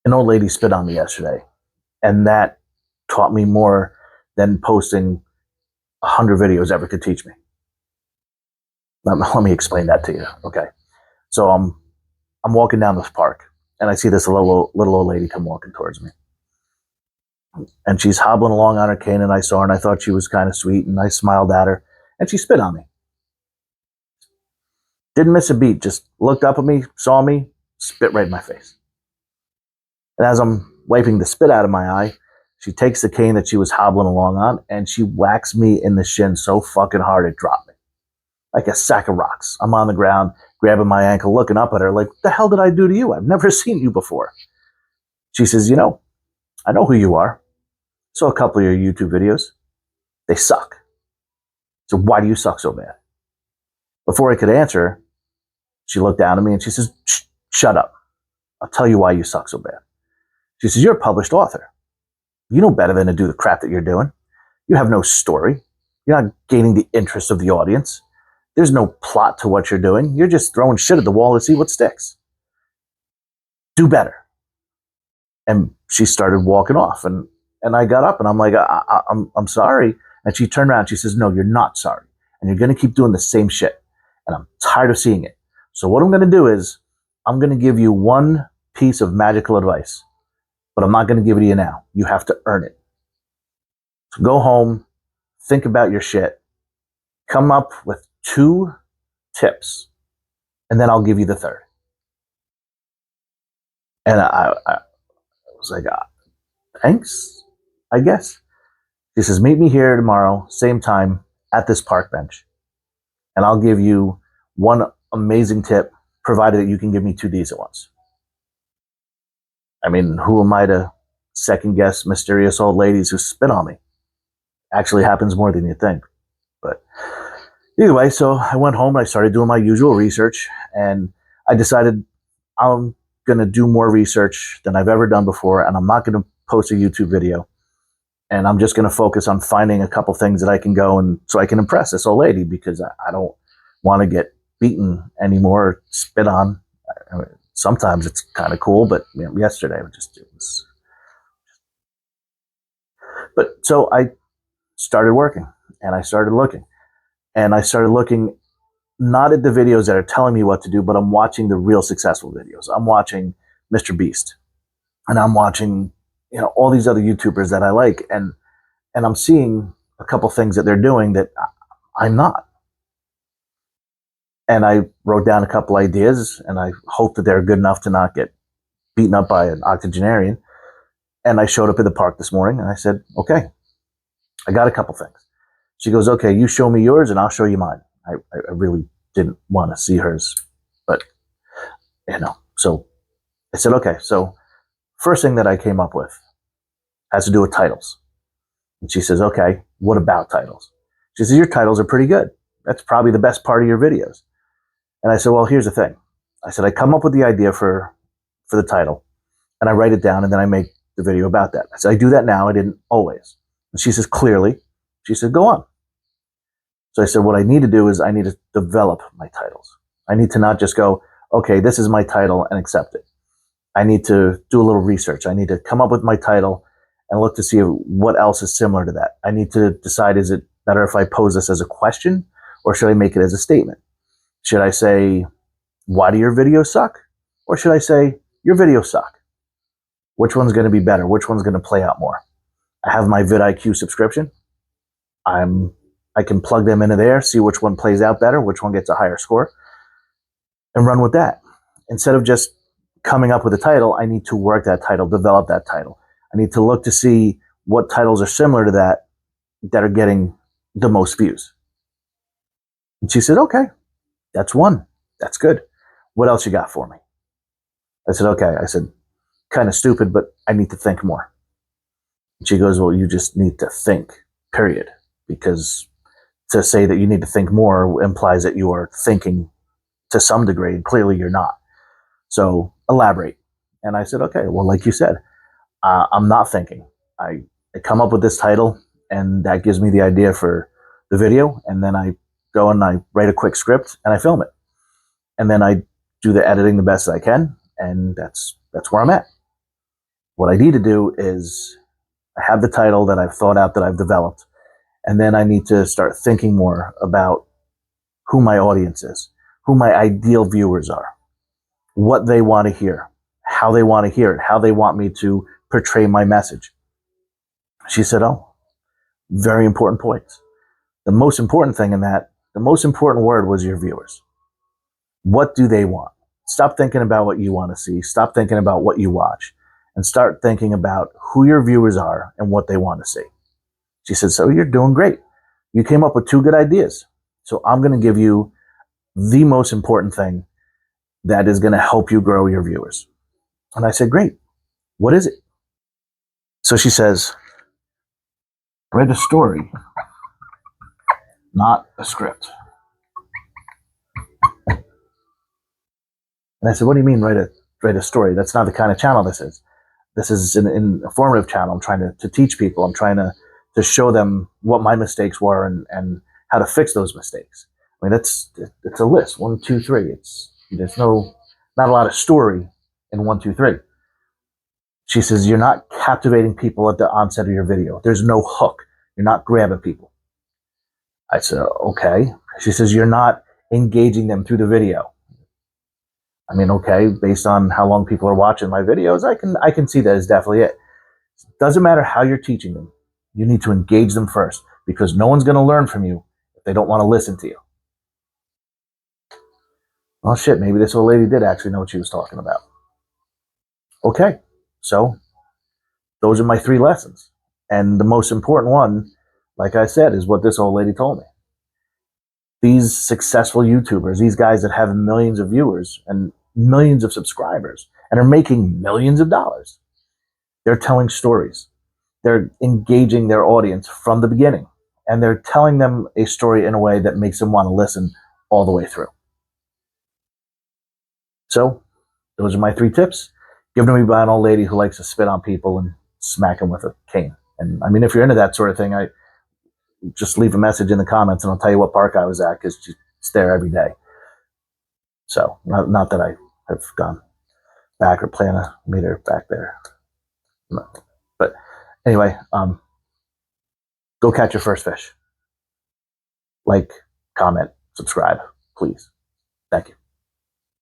An old lady spit on me yesterday, and that taught me more than posting 100 videos ever could teach me. Let me explain that to you. Okay. So I'm walking down this park, and I see this little old lady come walking towards me. And she's hobbling along on her cane, and I saw her, and I thought she was kind of sweet, and I smiled at her, and she spit on me. Didn't miss a beat, just looked up at me, saw me, spit right in my face. And as I'm wiping the spit out of my eye, she takes the cane that she was hobbling along on, and she whacks me in the shin so fucking hard it dropped me. Like a sack of rocks. I'm on the ground, grabbing my ankle, looking up at her like, what the hell did I do to you? I've never seen you before. She says, I know who you are. Saw a couple of your YouTube videos. They suck. So why do you suck so bad? Before I could answer, she looked down at me and she says, shut up. I'll tell you why you suck so bad. She says, you're a published author. You know better than to do the crap that you're doing. You have no story. You're not gaining the interest of the audience. There's no plot to what you're doing. You're just throwing shit at the wall to see what sticks. Do better. And she started walking off, and I got up and I'm like, I'm sorry. And she turned around and she says, no, you're not sorry. And you're going to keep doing the same shit. And I'm tired of seeing it. So what I'm going to do is I'm going to give you one piece of magical advice, but I'm not going to give it to you now. You have to earn it. So go home, think about your shit, come up with 2 tips, and then I'll give you the third. And I was like, thanks, I guess. She says, meet me here tomorrow, same time, at this park bench. And I'll give you one amazing tip, provided that you can give me 2 decent ones. I mean, who am I to second guess mysterious old ladies who spit on me? Actually happens more than you think. But either way, so I went home and I started doing my usual research, and I decided I'm going to do more research than I've ever done before, and I'm not going to post a YouTube video. And I'm just going to focus on finding a couple things that I can go and so I can impress this old lady, because I don't want to get beaten anymore, or spit on. I mean, sometimes it's kind of cool, but yesterday it was. But so I started working, and I started looking, and I started looking not at the videos that are telling me what to do, but I'm watching the real successful videos. I'm watching Mr. Beast, and I'm watching all these other YouTubers that I like, and I'm seeing a couple things that they're doing that I'm not. And I wrote down a couple ideas, and I hope that they're good enough to not get beaten up by an octogenarian. And I showed up at the park this morning, and I said, okay, I got a couple things. She goes, okay, you show me yours, and I'll show you mine. I really didn't want to see hers, but, so I said, okay, so first thing that I came up with has to do with titles. And she says, okay, what about titles? She says, your titles are pretty good. That's probably the best part of your videos. And I said, well, here's the thing. I said, I come up with the idea for the title, and I write it down, and then I make the video about that. I said, I do that now. I didn't always. And she says, clearly. She said, go on. So I said, what I need to do is I need to develop my titles. I need to not just go, okay, this is my title, and accept it. I need to do a little research. I need to come up with my title and look to see what else is similar to that. I need to decide, is it better if I pose this as a question, or should I make it as a statement? Should I say, why do your videos suck? Or should I say, your videos suck? Which one's going to be better? Which one's going to play out more? I have my vidIQ subscription. I can plug them into there, see which one plays out better, which one gets a higher score, and run with that. Instead of just coming up with a title, I need to work that title, develop that title. I need to look to see what titles are similar to that are getting the most views. And she said, okay, that's one. That's good. What else you got for me? I said, okay. I said, kind of stupid, but I need to think more. And she goes, well, you just need to think, period. Because to say that you need to think more implies that you are thinking to some degree, and clearly you're not. So elaborate. And I said, okay, well, like you said, I'm not thinking. I come up with this title, and that gives me the idea for the video, and then I go and I write a quick script, and I film it. And then I do the editing the best I can, and that's where I'm at. What I need to do is I have the title that I've thought out, that I've developed, and then I need to start thinking more about who my audience is, who my ideal viewers are, what they want to hear, how they want to hear it, how they want me to portray my message. She said, oh, very important points. The most important thing in that, the most important word was your viewers. What do they want? Stop thinking about what you want to see. Stop thinking about what you watch, and start thinking about who your viewers are and what they want to see. She said, so you're doing great. You came up with 2 good ideas. So I'm going to give you the most important thing that is going to help you grow your viewers. And I said, great. What is it? So she says, write a story, not a script. And I said, what do you mean write a story? That's not the kind of channel this is. This is an informative channel. I'm trying to teach people. I'm trying to show them what my mistakes were and how to fix those mistakes. I mean, it's a list, 1, 2, 3. There's not a lot of story in 1, 2, 3. She says, you're not captivating people at the onset of your video. There's no hook. You're not grabbing people. I said, okay. She says, you're not engaging them through the video. I mean, okay, based on how long people are watching my videos, I can see that is definitely it. Doesn't matter how you're teaching them. You need to engage them first, because no one's going to learn from you if they don't want to listen to you. Oh shit, maybe this old lady did actually know what she was talking about. Okay, so those are my 3 lessons. And the most important one, like I said, is what this old lady told me. These successful YouTubers, these guys that have millions of viewers and millions of subscribers and are making millions of dollars, they're telling stories. They're engaging their audience from the beginning, and they're telling them a story in a way that makes them want to listen all the way through. So those are my 3 tips, given to me by an old lady who likes to spit on people and smack them with a cane. And I mean, if you're into that sort of thing, I just leave a message in the comments and I'll tell you what park I was at, because it's there every day. So not that I have gone back or plan to meet her back there. But anyway, go catch your first fish. Like, comment, subscribe, please. Thank you.